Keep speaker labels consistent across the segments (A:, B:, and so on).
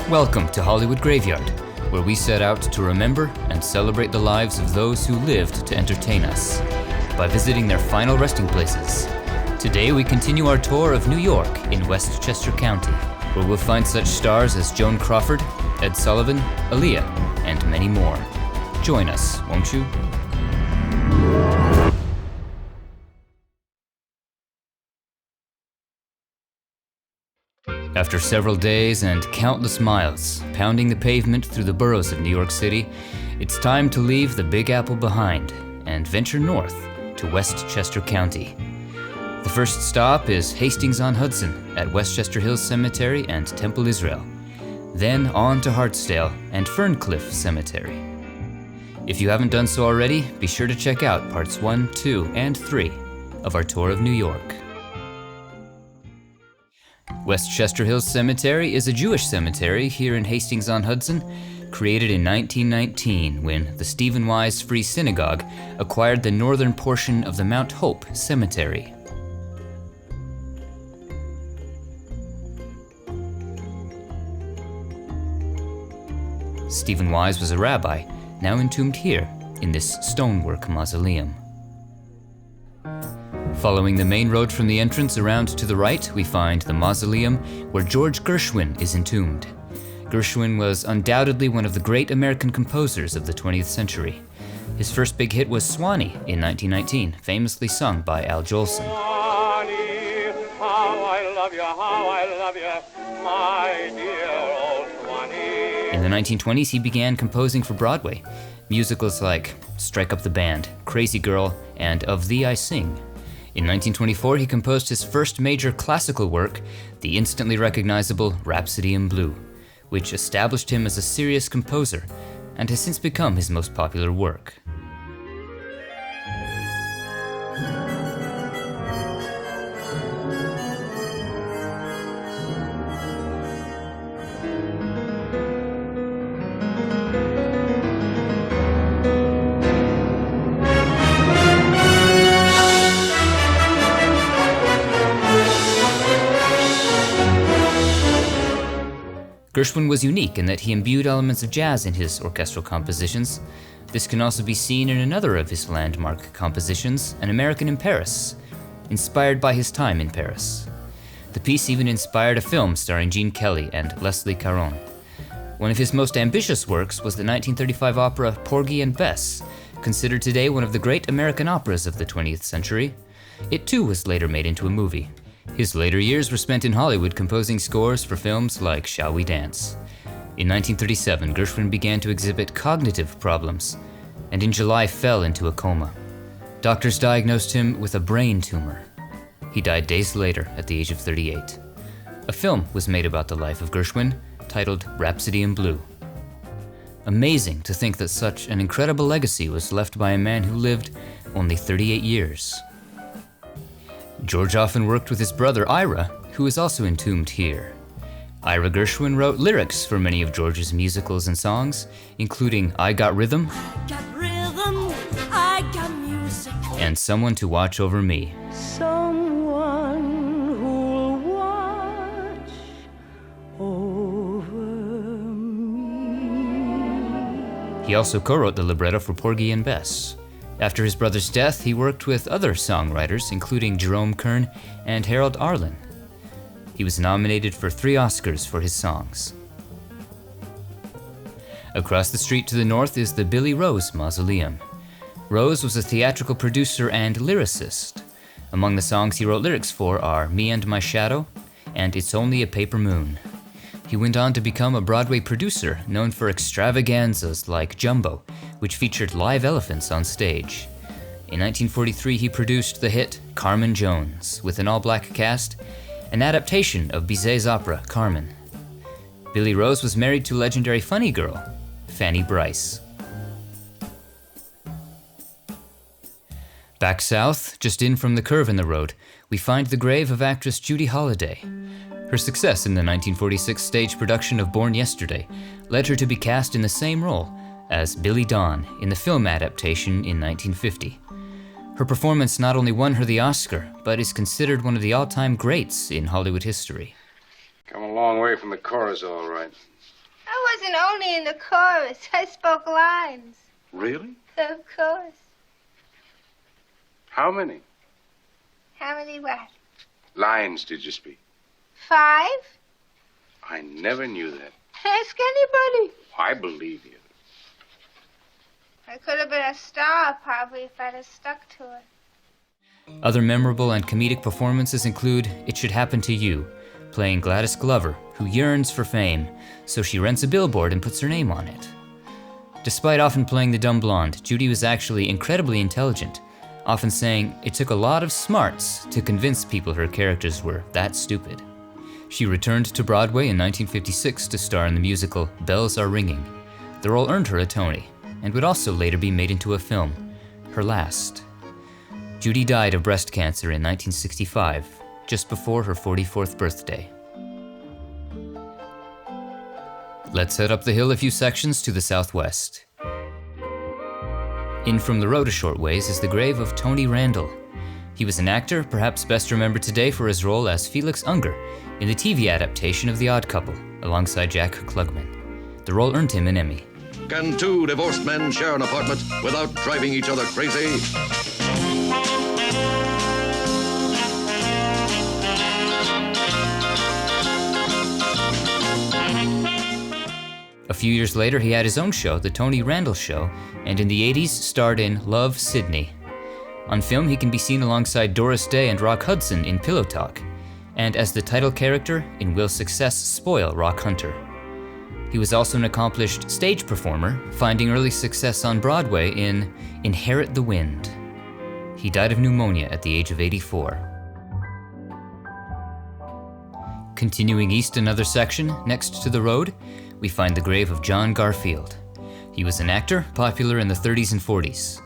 A: Welcome to Hollywood Graveyard, where we set out to remember and celebrate the lives of those who lived to entertain us by visiting their final resting places. Today we continue our tour of New York in Westchester County, where we'll find such stars as Joan Crawford, Ed Sullivan, Aaliyah, and many more. Join us, won't you? After several days and countless miles, pounding the pavement through the boroughs of New York City, it's time to leave the Big Apple behind and venture north to Westchester County. The first stop is Hastings-on-Hudson at Westchester Hills Cemetery and Temple Israel, then on to Hartsdale and Ferncliff Cemetery. If you haven't done so already, be sure to check out parts 1, 2, and 3 of our tour of New York. Westchester Hills Cemetery is a Jewish cemetery here in Hastings-on-Hudson, created in 1919 when the Stephen Wise Free Synagogue acquired the northern portion of the Mount Hope Cemetery. Stephen Wise was a rabbi, now entombed here in this stonework mausoleum. Following the main road from the entrance around to the right, we find the mausoleum where George Gershwin is entombed. Gershwin was undoubtedly one of the great American composers of the 20th century. His first big hit was Swanee in 1919, famously sung by Al Jolson.
B: Swanee, how I love you, my dear old Swanee.
A: In the 1920s, he began composing for Broadway, musicals like Strike Up the Band, Crazy Girl, and Of Thee I Sing. In 1924, he composed his first major classical work, the instantly recognizable Rhapsody in Blue, which established him as a serious composer and has since become his most popular work. Gershwin was unique in that he imbued elements of jazz in his orchestral compositions. This can also be seen in another of his landmark compositions, An American in Paris, inspired by his time in Paris. The piece even inspired a film starring Gene Kelly and Leslie Caron. One of his most ambitious works was the 1935 opera Porgy and Bess, considered today one of the great American operas of the 20th century. It too was later made into a movie. His later years were spent in Hollywood composing scores for films like Shall We Dance? In 1937, Gershwin began to exhibit cognitive problems, and in July fell into a coma. Doctors diagnosed him with a brain tumor. He died days later at the age of 38. A film was made about the life of Gershwin, titled Rhapsody in Blue. Amazing to think that such an incredible legacy was left by a man who lived only 38 years. George often worked with his brother Ira, who is also entombed here. Ira Gershwin wrote lyrics for many of George's musicals and songs, including I Got Rhythm,
C: I got music,
A: and Someone to Watch Over Me.
C: someone who'll watch over me.
A: He also co-wrote the libretto for Porgy and Bess. After his brother's death, he worked with other songwriters, including Jerome Kern and Harold Arlen. He was nominated for 3 Oscars for his songs. Across the street to the north is the Billy Rose Mausoleum. Rose was a theatrical producer and lyricist. Among the songs he wrote lyrics for are Me and My Shadow and It's Only a Paper Moon. He went on to become a Broadway producer known for extravaganzas like Jumbo, which featured live elephants on stage. In 1943, he produced the hit Carmen Jones with an all-black cast, an adaptation of Bizet's opera Carmen. Billy Rose was married to legendary funny girl, Fanny Brice. Back south, just in from the curve in the road, we find the grave of actress Judy Holliday. Her success in the 1946 stage production of Born Yesterday led her to be cast in the same role as Billy Dawn in the film adaptation in 1950. Her performance not only won her the Oscar, but is considered one of the all-time greats in Hollywood history.
D: Come a long way from the chorus, all right. wasn't only in the chorus. I spoke lines.
E: Really?
D: Of course.
E: How many?
D: How many what?
E: Lines did you speak?
D: 5?
E: I never knew that.
D: Ask anybody.
E: I believe you.
D: I could have been a star, probably, if I'd have stuck to it.
A: Other memorable and comedic performances include It Should Happen to You, playing Gladys Glover, who yearns for fame, so she rents a billboard and puts her name on it. Despite often playing the dumb blonde, Judy was actually incredibly intelligent, often saying it took a lot of smarts to convince people her characters were that stupid. She returned to Broadway in 1956 to star in the musical Bells Are Ringing. The role earned her a Tony, and would also later be made into a film, her last. Judy died of breast cancer in 1965, just before her 44th birthday. Let's head up the hill a few sections to the southwest. In from the road a short ways is the grave of Tony Randall. He was an actor, perhaps best remembered today for his role as Felix Unger in the TV adaptation of The Odd Couple, alongside Jack Klugman. The role earned him an Emmy.
F: Can two divorced men share an apartment without driving each other crazy?
A: A few years later, he had his own show, The Tony Randall Show, and in the 80s starred in Love, Sydney. On film, he can be seen alongside Doris Day and Rock Hudson in Pillow Talk, and as the title character in Will Success Spoil Rock Hunter. He was also an accomplished stage performer, finding early success on Broadway in Inherit the Wind. He died of pneumonia at the age of 84. Continuing east another section, next to the road, we find the grave of John Garfield. He was an actor, popular in the 30s and 40s.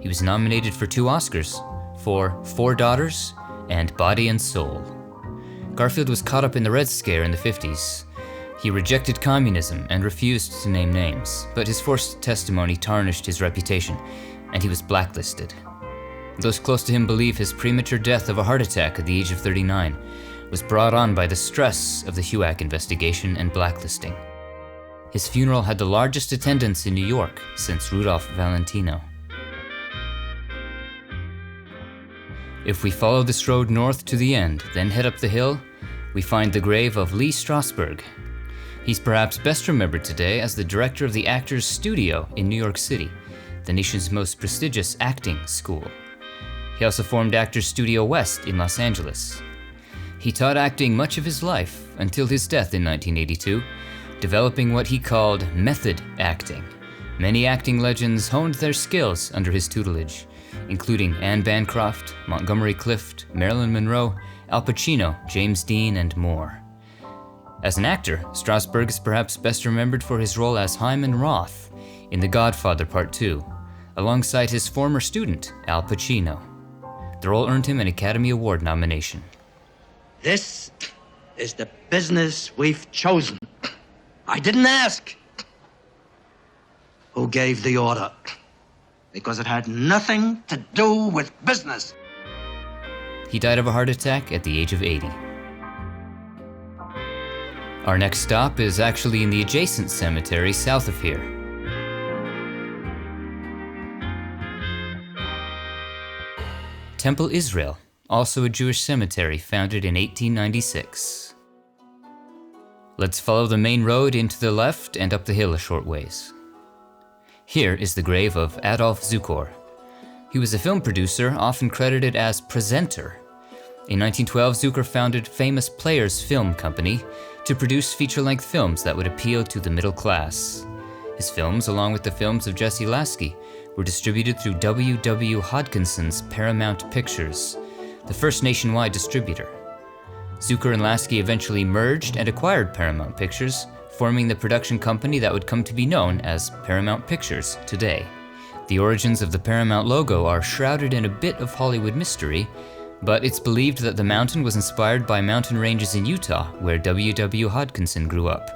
A: He was nominated for 2 Oscars, for 4 Daughters and Body and Soul. Garfield was caught up in the Red Scare in the 50s. He rejected communism and refused to name names, but his forced testimony tarnished his reputation, and he was blacklisted. Those close to him believe his premature death of a heart attack at the age of 39 was brought on by the stress of the HUAC investigation and blacklisting. His funeral had the largest attendance in New York since Rudolph Valentino. If we follow this road north to the end, then head up the hill, we find the grave of Lee Strasberg. He's perhaps best remembered today as the director of the Actors Studio in New York City, the nation's most prestigious acting school. He also formed Actors Studio West in Los Angeles. He taught acting much of his life until his death in 1982, developing what he called method acting. Many acting legends honed their skills under his tutelage, including Anne Bancroft, Montgomery Clift, Marilyn Monroe, Al Pacino, James Dean, and more. As an actor, Strasberg is perhaps best remembered for his role as Hyman Roth in The Godfather Part 2, alongside his former student, Al Pacino. The role earned him an Academy Award nomination.
G: This is the business we've chosen. I didn't ask who gave the order, because it had nothing to do with business.
A: He died of a heart attack at the age of 80. Our next stop is actually in the adjacent cemetery south of here. Temple Israel, also a Jewish cemetery founded in 1896. Let's follow the main road into the left and up the hill a short ways. Here is the grave of Adolph Zukor. He was a film producer, often credited as presenter. In 1912, Zukor founded Famous Players Film Company to produce feature-length films that would appeal to the middle class. His films, along with the films of Jesse Lasky, were distributed through W. Hodkinson's Paramount Pictures, the first nationwide distributor. Zukor and Lasky eventually merged and acquired Paramount Pictures, forming the production company that would come to be known as Paramount Pictures today. The origins of the Paramount logo are shrouded in a bit of Hollywood mystery, but it's believed that the mountain was inspired by mountain ranges in Utah, where W. Hodkinson grew up.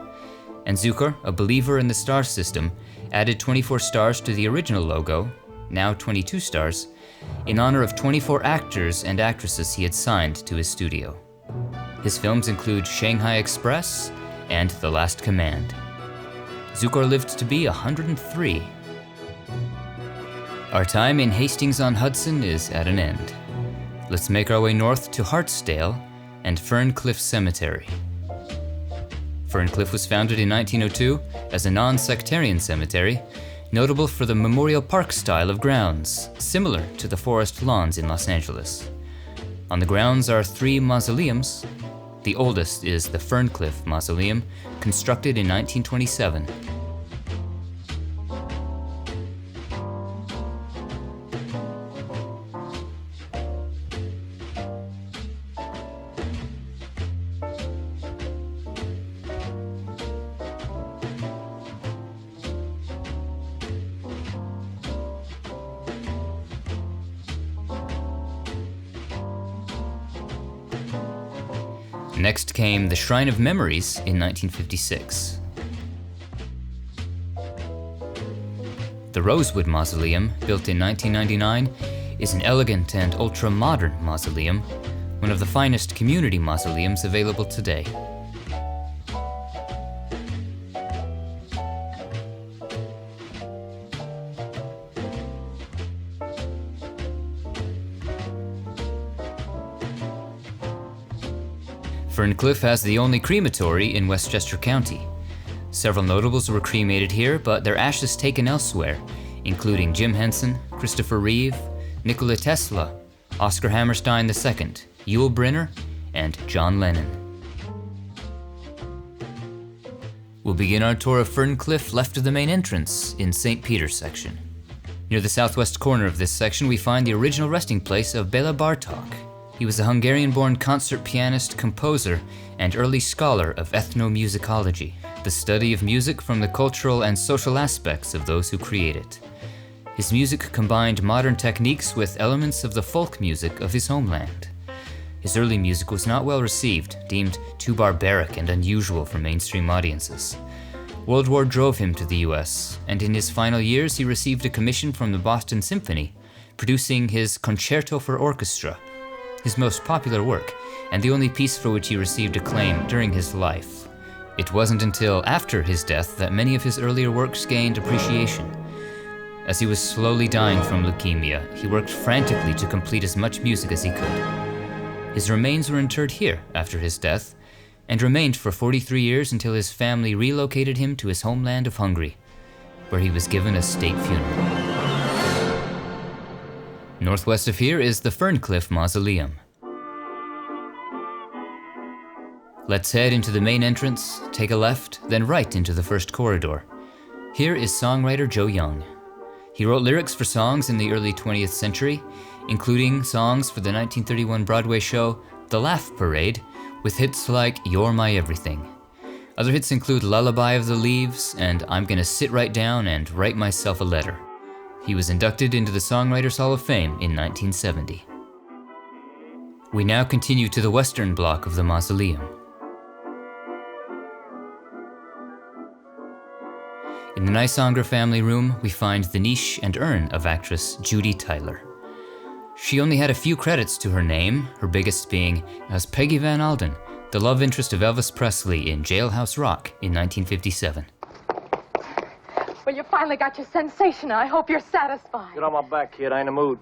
A: And Zukor, a believer in the star system, added 24 stars to the original logo, now 22 stars, in honor of 24 actors and actresses he had signed to his studio. His films include Shanghai Express and The Last Command. Zukor lived to be 103. Our time in Hastings-on-Hudson is at an end. Let's make our way north to Hartsdale and Ferncliff Cemetery. Ferncliff was founded in 1902 as a non-sectarian cemetery, notable for the Memorial Park style of grounds, similar to the forest lawns in Los Angeles. On the grounds are 3 mausoleums. The oldest is the Ferncliff Mausoleum, constructed in 1927. Next came the Shrine of Memories in 1956. The Rosewood Mausoleum, built in 1999, is an elegant and ultra-modern mausoleum, one of the finest community mausoleums available today. Ferncliff has the only crematory in Westchester County. Several notables were cremated here, but their ashes taken elsewhere, including Jim Henson, Christopher Reeve, Nikola Tesla, Oscar Hammerstein II, Yul Brynner, and John Lennon. We'll begin our tour of Ferncliff left of the main entrance in St. Peter's section. Near the southwest corner of this section, we find the original resting place of Bela Bartok. He was a Hungarian-born concert pianist, composer, and early scholar of ethnomusicology, the study of music from the cultural and social aspects of those who create it. His music combined modern techniques with elements of the folk music of his homeland. His early music was not well received, deemed too barbaric and unusual for mainstream audiences. World War drove him to the US, and in his final years he received a commission from the Boston Symphony, producing his Concerto for Orchestra, his most popular work, and the only piece for which he received acclaim during his life. It wasn't until after his death that many of his earlier works gained appreciation. As he was slowly dying from leukemia, he worked frantically to complete as much music as he could. His remains were interred here after his death, and remained for 43 years until his family relocated him to his homeland of Hungary, where he was given a state funeral. Northwest of here is the Ferncliff Mausoleum. Let's head into the main entrance, take a left, then right into the first corridor. Here is songwriter Joe Young. He wrote lyrics for songs in the early 20th century, including songs for the 1931 Broadway show The Laugh Parade, with hits like You're My Everything. Other hits include Lullaby of the Leaves and I'm Gonna Sit Right Down and Write Myself a Letter. He was inducted into the Songwriters Hall of Fame in 1970. We now continue to the western block of the mausoleum. In the Nisanger family room, we find the niche and urn of actress Judy Tyler. She only had a few credits to her name, her biggest being as Peggy Van Alden, the love interest of Elvis Presley in Jailhouse Rock in 1957.
H: Well, you finally got your sensation, and I hope you're satisfied.
I: Get on my back, kid. I ain't in the mood.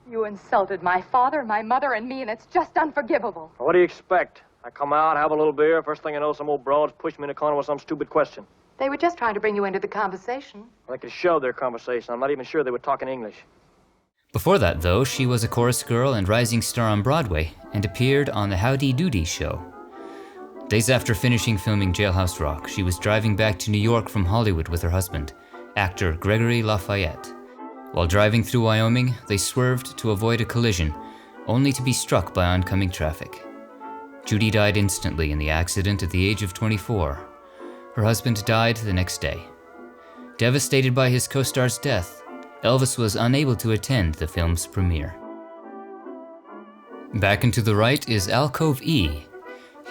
H: You insulted my father, my mother, and me, and it's just unforgivable.
I: What do you expect? I come out, have a little beer, first thing I know, some old broads push me in the corner with some stupid question.
H: They were just trying to bring you into the conversation.
I: They could show their conversation. I'm not even sure they were talking English.
A: Before that, though, she was a chorus girl and rising star on Broadway, and appeared on the Howdy Doody show. Days after finishing filming Jailhouse Rock, she was driving back to New York from Hollywood with her husband, actor Gregory Lafayette. While driving through Wyoming, they swerved to avoid a collision, only to be struck by oncoming traffic. Judy died instantly in the accident at the age of 24. Her husband died the next day. Devastated by his co-star's death, Elvis was unable to attend the film's premiere. Back and to the right is Alcove E.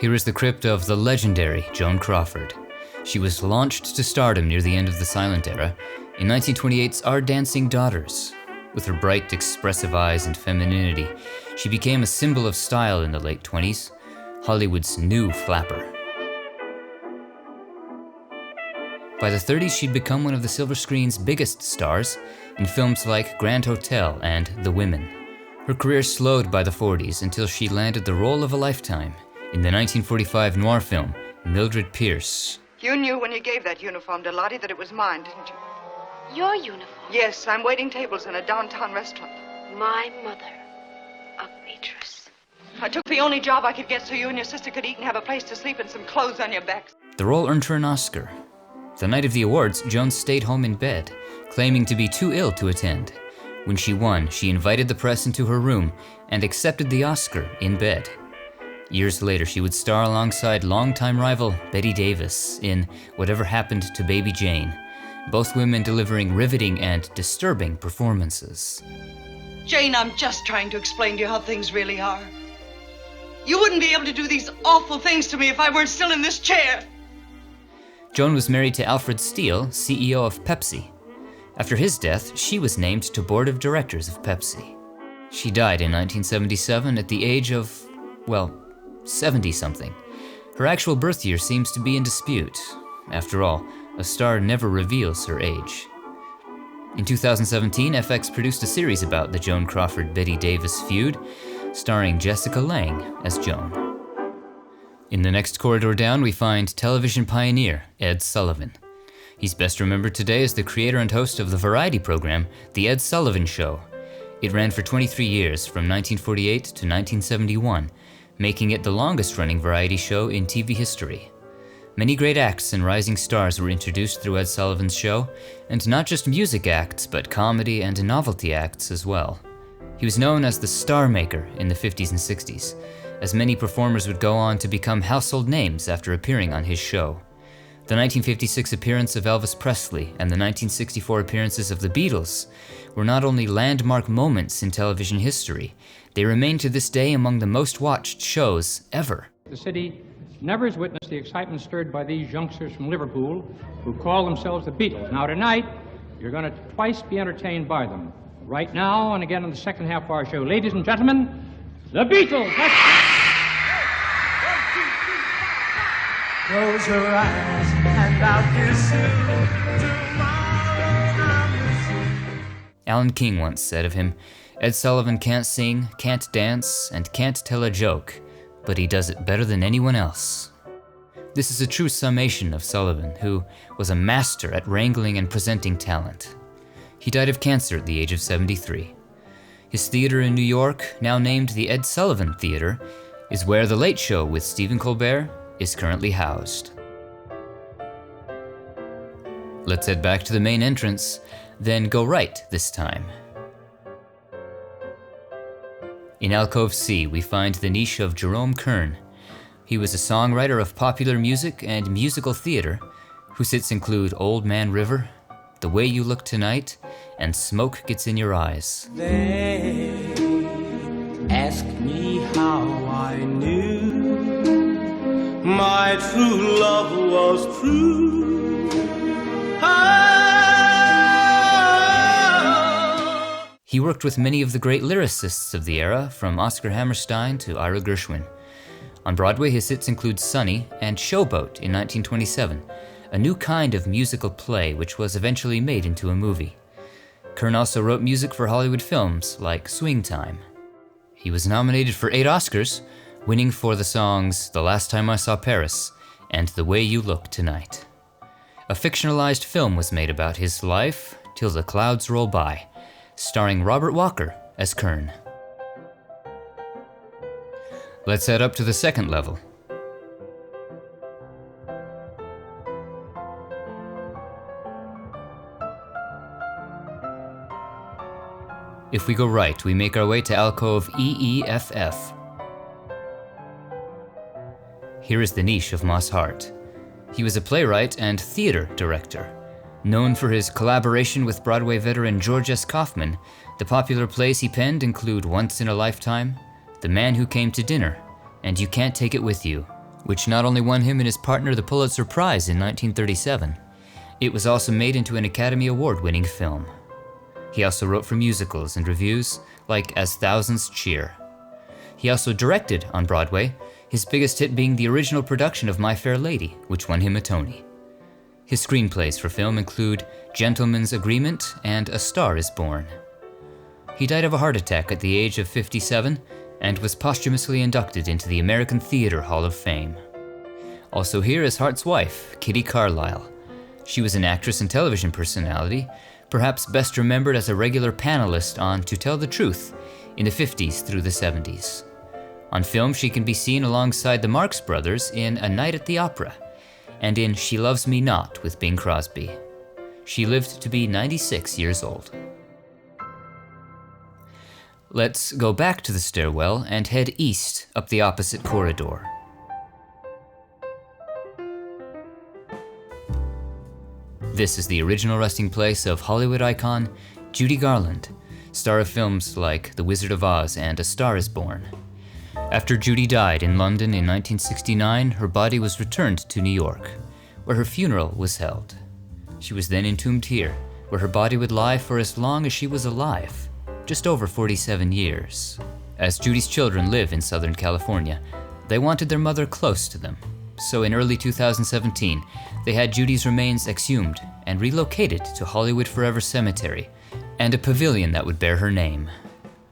A: Here is the crypt of the legendary Joan Crawford. She was launched to stardom near the end of the silent era in 1928's Our Dancing Daughters. With her bright, expressive eyes and femininity, she became a symbol of style in the late 20s, Hollywood's new flapper. By the 30s, she'd become one of the silver screen's biggest stars in films like Grand Hotel and The Women. Her career slowed by the 40s until she landed the role of a lifetime in the 1945 noir film Mildred Pierce.
J: You knew when you gave that uniform to Lottie that it was mine, didn't you?
H: Your uniform?
J: Yes, I'm waiting tables in a downtown restaurant.
H: My mother, a waitress.
J: I took the only job I could get so you and your sister could eat and have a place to sleep and some clothes on your backs.
A: The role earned her an Oscar. The night of the awards, Joan stayed home in bed, claiming to be too ill to attend. When she won, she invited the press into her room and accepted the Oscar in bed. Years later, she would star alongside longtime rival Bette Davis in Whatever Happened to Baby Jane, both women delivering riveting and disturbing performances.
J: Jane, I'm just trying to explain to you how things really are. You wouldn't be able to do these awful things to me if I weren't still in this chair.
A: Joan was married to Alfred Steele, CEO of Pepsi. After his death, she was named to board of directors of Pepsi. She died in 1977 at the age of, 70-something. Her actual birth year seems to be in dispute. After all, a star never reveals her age. In 2017, FX produced a series about the Joan Crawford-Bette Davis feud, starring Jessica Lange as Joan. In the next corridor down, we find television pioneer Ed Sullivan. He's best remembered today as the creator and host of the variety program, The Ed Sullivan Show. It ran for 23 years, from 1948 to 1971, making it the longest-running variety show in TV history. Many great acts and rising stars were introduced through Ed Sullivan's show, and not just music acts, but comedy and novelty acts as well. He was known as the Star Maker in the 50s and 60s, as many performers would go on to become household names after appearing on his show. The 1956 appearance of Elvis Presley and the 1964 appearances of the Beatles were not only landmark moments in television history, they remain to this day among the most watched shows ever.
K: The city never has witnessed the excitement stirred by these youngsters from Liverpool who call themselves the Beatles. Now tonight, you're going to twice be entertained by them. Right now, and again in the second half of our show. Ladies and gentlemen, the Beatles!
C: Close your eyes and I'll kiss you. Tomorrow I'll miss you.
A: Alan King once said of him, "Ed Sullivan can't sing, can't dance, and can't tell a joke, but he does it better than anyone else." This is a true summation of Sullivan, who was a master at wrangling and presenting talent. He died of cancer at the age of 73. His theater in New York, now named the Ed Sullivan Theater, is where The Late Show with Stephen Colbert is currently housed. Let's head back to the main entrance, then go right this time. In Alcove C, we find the niche of Jerome Kern. He was a songwriter of popular music and musical theater, whose hits include Old Man River, The Way You Look Tonight, and Smoke Gets in Your Eyes.
C: They ask me how I knew my true love was true.
A: He worked with many of the great lyricists of the era, from Oscar Hammerstein to Ira Gershwin. On Broadway, his hits include Sunny and Showboat in 1927, a new kind of musical play which was eventually made into a movie. Kern also wrote music for Hollywood films like Swing Time. He was nominated for 8 Oscars, winning for the songs The Last Time I Saw Paris and The Way You Look Tonight. A fictionalized film was made about his life, Till the Clouds Roll By, starring Robert Walker as Kern. Let's head up to the second level. If we go right, we make our way to alcove EEFF. Here is the niche of Moss Hart. He was a playwright and theater director. Known for his collaboration with Broadway veteran George S. Kaufman, the popular plays he penned include Once in a Lifetime, The Man Who Came to Dinner, and You Can't Take It With You, which not only won him and his partner the Pulitzer Prize in 1937, it was also made into an Academy Award-winning film. He also wrote for musicals and revues, like As Thousands Cheer. He also directed on Broadway, his biggest hit being the original production of My Fair Lady, which won him a Tony. His screenplays for film include Gentleman's Agreement and A Star is Born. He died of a heart attack at the age of 57 and was posthumously inducted into the American Theatre Hall of Fame. Also here is Hart's wife, Kitty Carlisle. She was an actress and television personality, perhaps best remembered as a regular panelist on To Tell the Truth in the 50s through the 70s. On film, she can be seen alongside the Marx Brothers in A Night at the Opera, and in She Loves Me Not with Bing Crosby. She lived to be 96 years old. Let's go back to the stairwell and head east up the opposite corridor. This is the original resting place of Hollywood icon Judy Garland, star of films like The Wizard of Oz and A Star is Born. After Judy died in London in 1969, her body was returned to New York, where her funeral was held. She was then entombed here, where her body would lie for as long as she was alive, just over 47 years. As Judy's children live in Southern California, they wanted their mother close to them. So in early 2017, they had Judy's remains exhumed and relocated to Hollywood Forever Cemetery, and a pavilion that would bear her name.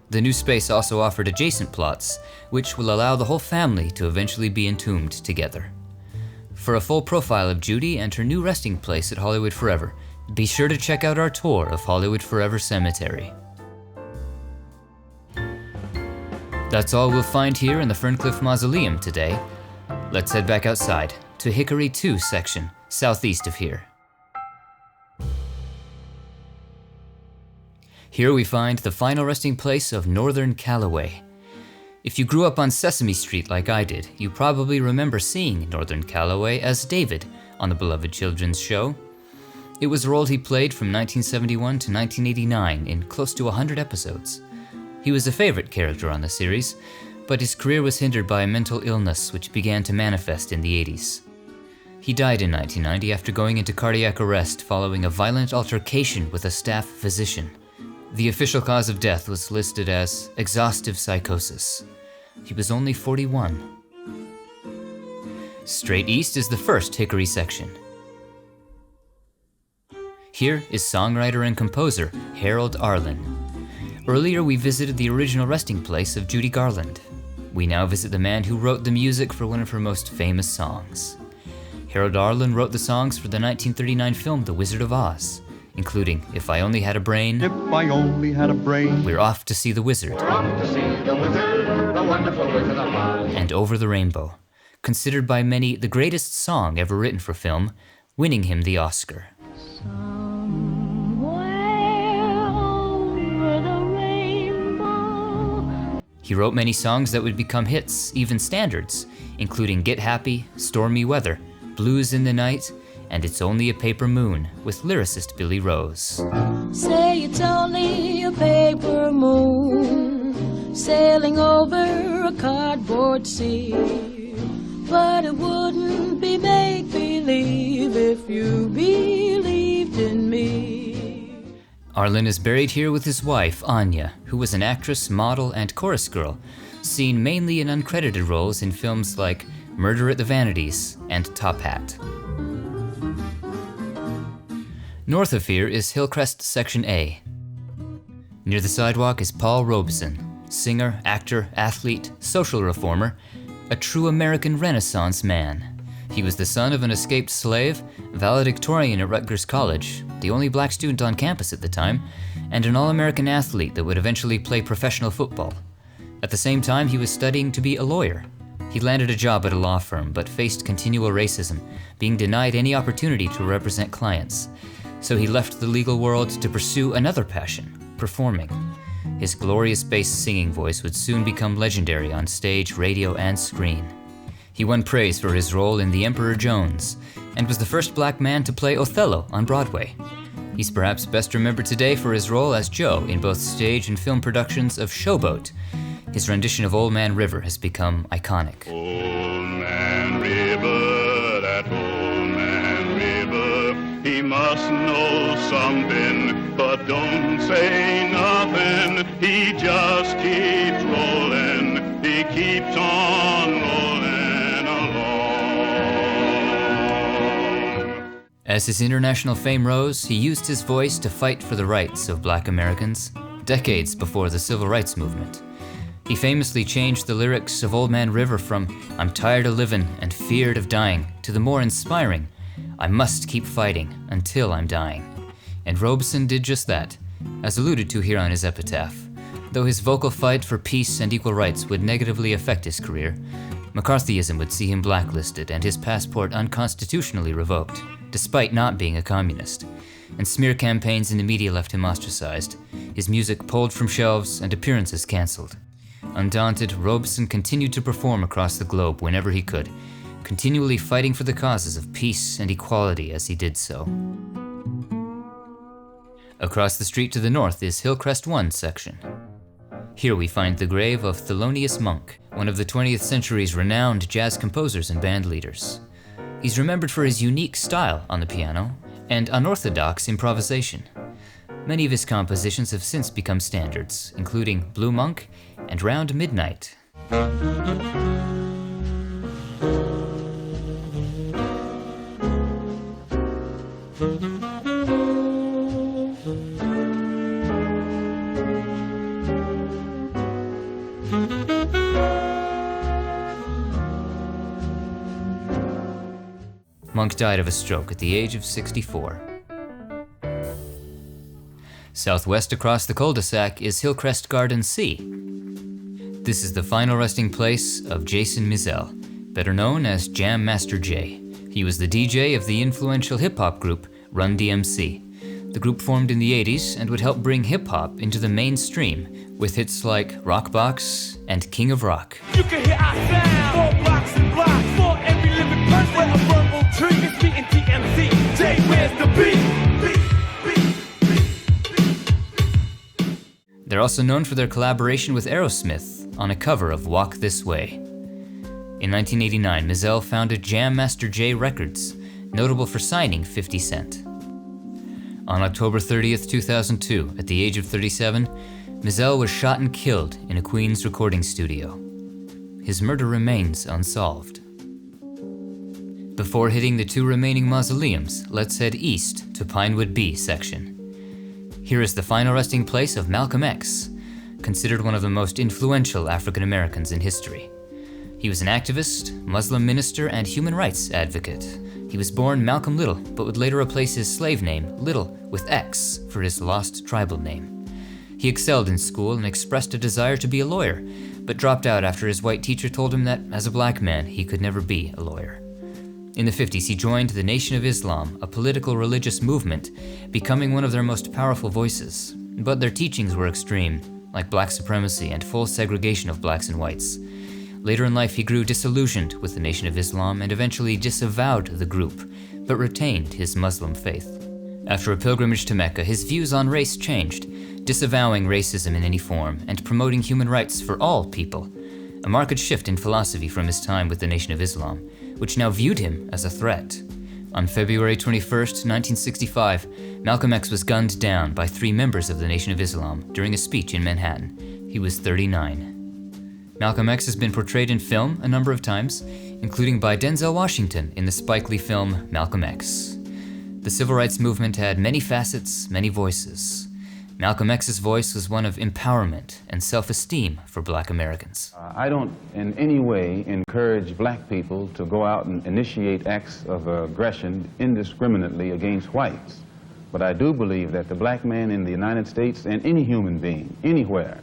A: The new space also offered adjacent plots, which will allow the whole family to eventually be entombed together. For a full profile of Judy and her new resting place at Hollywood Forever, be sure to check out our tour of Hollywood Forever Cemetery. That's all we'll find here in the Ferncliff Mausoleum today. Let's head back outside to Hickory 2 section, southeast of here. Here we find the final resting place of Northern Calloway. If you grew up on Sesame Street like I did, you probably remember seeing Northern Calloway as David on the beloved children's show. It was a role he played from 1971 to 1989 in close to 100 episodes. He was a favorite character on the series, but his career was hindered by a mental illness which began to manifest in the 80s. He died in 1990 after going into cardiac arrest following a violent altercation with a staff physician. The official cause of death was listed as exhaustive psychosis. He was only 41. Straight east is the first Hickory section. Here is songwriter and composer Harold Arlen. Earlier we visited the original resting place of Judy Garland. We now visit the man who wrote the music for one of her most famous songs. Harold Arlen wrote the songs for the 1939 film The Wizard of Oz, including If I Only Had a Brain,
L: If I Only Had a Brain,
A: We're Off to See the Wizard,
L: We're Off to See the Wizard, the Wonderful Wizard of Oz,
A: and Over the Rainbow, considered by many the greatest song ever written for film, winning him the Oscar. He wrote many songs that would become hits, even standards, including Get Happy, Stormy Weather, Blues in the Night, and It's Only a Paper Moon, with lyricist Billy Rose.
M: Say it's only a paper moon, sailing over a cardboard sea, but it wouldn't be make-believe if you believed in me.
A: Arlen is buried here with his wife, Anya, who was an actress, model, and chorus girl, seen mainly in uncredited roles in films like Murder at the Vanities and Top Hat. North of here is Hillcrest Section A. Near the sidewalk is Paul Robeson, singer, actor, athlete, social reformer, a true American Renaissance man. He was the son of an escaped slave, valedictorian at Rutgers College, the only black student on campus at the time, and an all-American athlete that would eventually play professional football. At the same time, he was studying to be a lawyer. He landed a job at a law firm, but faced continual racism, being denied any opportunity to represent clients. So he left the legal world to pursue another passion, performing. His glorious bass singing voice would soon become legendary on stage, radio, and screen. He won praise for his role in The Emperor Jones, and was the first black man to play Othello on Broadway. He's perhaps best remembered today for his role as Joe in both stage and film productions of Showboat. His rendition of Old Man River has become iconic.
N: Old Man River, that old man River, he must know something, but don't say nothing. He just keeps rolling, he keeps on rolling along.
A: As his international fame rose, he used his voice to fight for the rights of Black Americans, decades before the Civil Rights Movement. He famously changed the lyrics of Old Man River from "I'm tired of living and feared of dying" to the more inspiring "I must keep fighting until I'm dying." And Robeson did just that, as alluded to here on his epitaph. Though his vocal fight for peace and equal rights would negatively affect his career, McCarthyism would see him blacklisted and his passport unconstitutionally revoked, despite not being a communist. And smear campaigns in the media left him ostracized, his music pulled from shelves and appearances canceled. Undaunted, Robeson continued to perform across the globe whenever he could, continually fighting for the causes of peace and equality as he did so. Across the street to the north is Hillcrest 1 section. Here we find the grave of Thelonious Monk, one of the 20th century's renowned jazz composers and band leaders. He's remembered for his unique style on the piano and unorthodox improvisation. Many of his compositions have since become standards, including Blue Monk and Round Midnight. Monk died of a stroke at the age of 64. Southwest across the cul-de-sac is Hillcrest Garden C. This is the final resting place of Jason Mizell, better known as Jam Master Jay. He was the DJ of the influential hip-hop group Run DMC. The group formed in the 80s and would help bring hip-hop into the mainstream with hits like Rockbox and King of Rock.
C: You can hear our sound, 4 blocks and blocks, for every living person. Where a rumble tree is beating DMC. Jay, where's the beat?
A: They're also known for their collaboration with Aerosmith on a cover of Walk This Way. In 1989, Mizell founded Jam Master Jay Records, notable for signing 50 Cent. On October 30th, 2002, at the age of 37, Mizell was shot and killed in a Queens recording studio. His murder remains unsolved. Before hitting the 2 remaining mausoleums, let's head east to Pinewood B section. Here is the final resting place of Malcolm X, considered one of the most influential African Americans in history. He was an activist, Muslim minister, and human rights advocate. He was born Malcolm Little, but would later replace his slave name, Little, with X for his lost tribal name. He excelled in school and expressed a desire to be a lawyer, but dropped out after his white teacher told him that, as a black man, he could never be a lawyer. In the 50s, he joined the Nation of Islam, a political religious movement, becoming one of their most powerful voices. But their teachings were extreme, like black supremacy and full segregation of blacks and whites. Later in life, he grew disillusioned with the Nation of Islam and eventually disavowed the group, but retained his Muslim faith. After a pilgrimage to Mecca, his views on race changed, disavowing racism in any form and promoting human rights for all people, a marked shift in philosophy from his time with the Nation of Islam, which now viewed him as a threat. On February 21st, 1965, Malcolm X was gunned down by 3 members of the Nation of Islam during a speech in Manhattan. He was 39. Malcolm X has been portrayed in film a number of times, including by Denzel Washington in the Spike Lee film Malcolm X. The civil rights movement had many facets, many voices. Malcolm X's voice was one of empowerment and self-esteem for black Americans.
O: I don't in any way encourage black people to go out and initiate acts of aggression indiscriminately against whites. But I do believe that the black man in the United States and any human being, anywhere,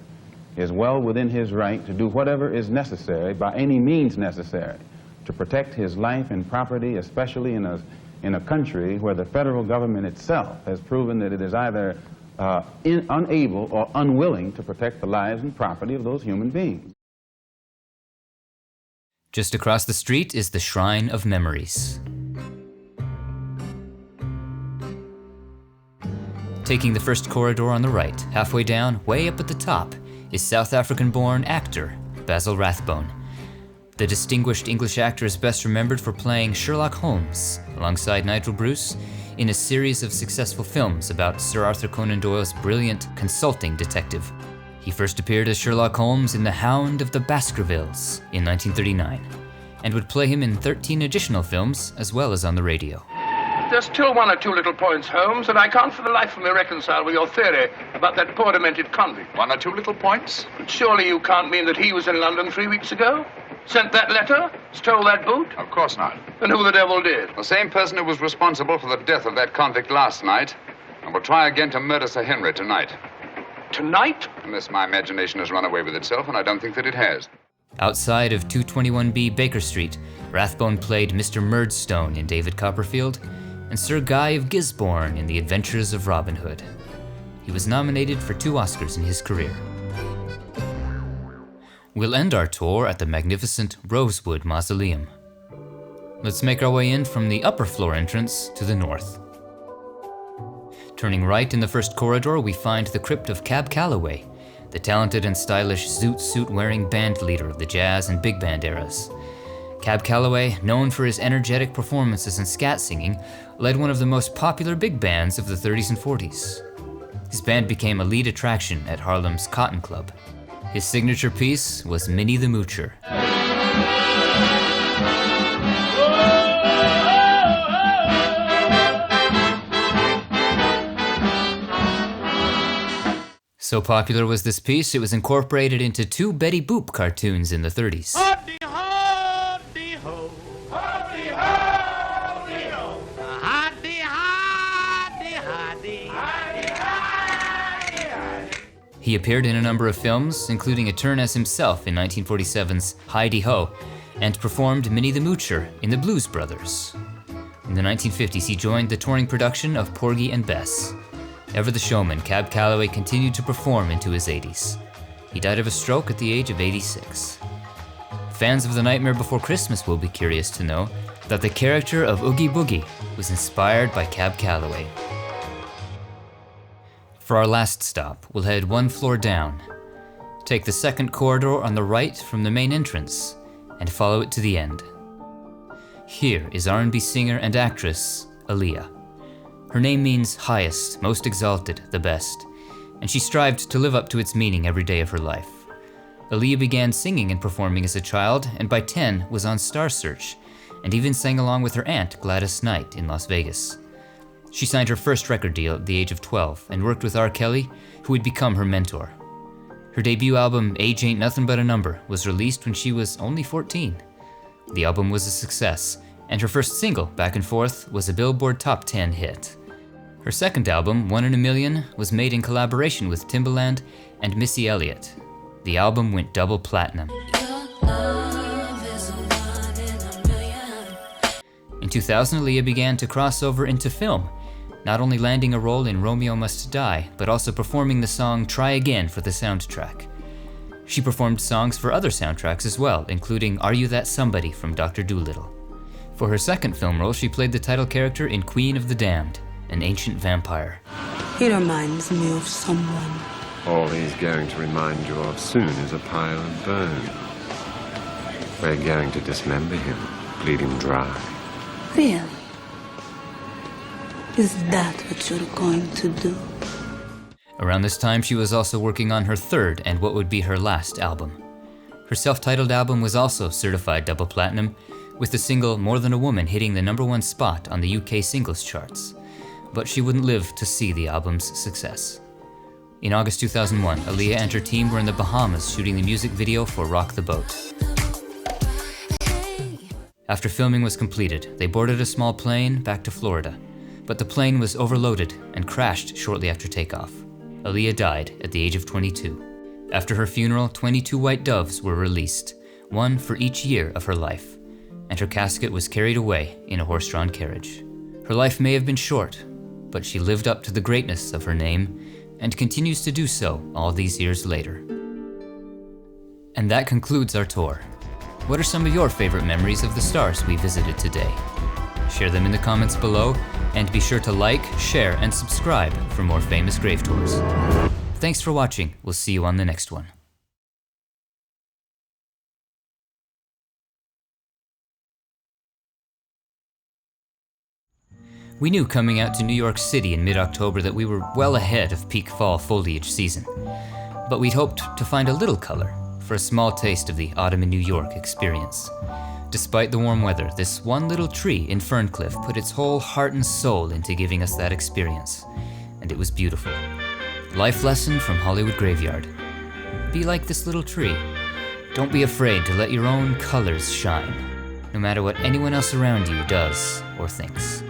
O: is well within his right to do whatever is necessary, by any means necessary, to protect his life and property, especially in a country where the federal government itself has proven that it is either unable or unwilling to protect the lives and property of those human beings.
A: Just across the street is the Shrine of Memories. Taking the first corridor on the right, halfway down, way up at the top, is South African-born actor Basil Rathbone. The distinguished English actor is best remembered for playing Sherlock Holmes alongside Nigel Bruce in a series of successful films about Sir Arthur Conan Doyle's brilliant consulting detective. He first appeared as Sherlock Holmes in The Hound of the Baskervilles in 1939, and would play him in 13 additional films as well as on the radio.
P: There's still one or two little points, Holmes, that I can't for the life of me reconcile with your theory about that poor demented convict.
E: One or two little points?
P: But surely you can't mean that he was in London 3 weeks ago? Sent that letter? Stole that boot?
E: Of course not.
P: Then who the devil did?
E: The same person who was responsible for the death of that convict last night and will try again to murder Sir Henry tonight.
P: Tonight?
E: Unless my imagination has run away with itself, and I don't think that it has.
A: Outside of 221B Baker Street, Rathbone played Mr. Murdstone in David Copperfield and Sir Guy of Gisborne in The Adventures of Robin Hood. He was nominated for 2 Oscars in his career. We'll end our tour at the magnificent Rosewood Mausoleum. Let's make our way in from the upper floor entrance to the north. Turning right in the first corridor, we find the crypt of Cab Calloway, the talented and stylish zoot suit-wearing band leader of the jazz and big band eras. Cab Calloway, known for his energetic performances and scat singing, led one of the most popular big bands of the 30s and 40s. His band became a lead attraction at Harlem's Cotton Club. His signature piece was Minnie the Moocher. So popular was this piece, it was incorporated into 2 Betty Boop cartoons in the 30s. He appeared in a number of films, including a turn as himself in 1947's Hi-De-Ho, and performed Minnie the Moocher in The Blues Brothers. In the 1950s, he joined the touring production of Porgy and Bess. Ever the showman, Cab Calloway continued to perform into his 80s. He died of a stroke at the age of 86. Fans of The Nightmare Before Christmas will be curious to know that the character of Oogie Boogie was inspired by Cab Calloway. For our last stop, we'll head 1 floor down. Take the second corridor on the right from the main entrance and follow it to the end. Here is R&B singer and actress Aaliyah. Her name means highest, most exalted, the best, and she strived to live up to its meaning every day of her life. Aaliyah began singing and performing as a child, and by 10 was on Star Search, and even sang along with her aunt Gladys Knight in Las Vegas. She signed her first record deal at the age of 12 and worked with R. Kelly, who would become her mentor. Her debut album, Age Ain't Nothing But a Number, was released when she was only 14. The album was a success, and her first single, Back and Forth, was a Billboard Top 10 hit. Her second album, One in a Million, was made in collaboration with Timbaland and Missy Elliott. The album went double platinum. In 2000, Aaliyah began to cross over into film, not only landing a role in Romeo Must Die, but also performing the song Try Again for the soundtrack. She performed songs for other soundtracks as well, including Are You That Somebody from Dr. Dolittle. For her second film role, she played the title character in Queen of the Damned, an ancient vampire.
Q: He reminds me of someone.
R: All he's going to remind you of soon is a pile of bone. We're going to dismember him, bleed him dry.
Q: Really? Is that what you're going to do?
A: Around this time, she was also working on her third and what would be her last album. Her self-titled album was also certified double platinum, with the single More Than a Woman hitting the #1 spot on the UK singles charts. But she wouldn't live to see the album's success. In August 2001, Aaliyah and her team were in the Bahamas shooting the music video for Rock the Boat. After filming was completed, they boarded a small plane back to Florida, but the plane was overloaded and crashed shortly after takeoff. Aaliyah died at the age of 22. After her funeral, 22 white doves were released, one for each year of her life, and her casket was carried away in a horse-drawn carriage. Her life may have been short, but she lived up to the greatness of her name and continues to do so all these years later. And that concludes our tour. What are some of your favorite memories of the stars we visited today? Share them in the comments below, and be sure to like, share, and subscribe for more famous grave tours. Thanks for watching. We'll see you on the next one. We knew coming out to New York City in mid-October that we were well ahead of peak fall foliage season, but we'd hoped to find a little color for a small taste of the autumn in New York experience. Despite the warm weather, this one little tree in Ferncliff put its whole heart and soul into giving us that experience, and it was beautiful. Life lesson from Hollywood Graveyard. Be like this little tree. Don't be afraid to let your own colors shine, no matter what anyone else around you does or thinks.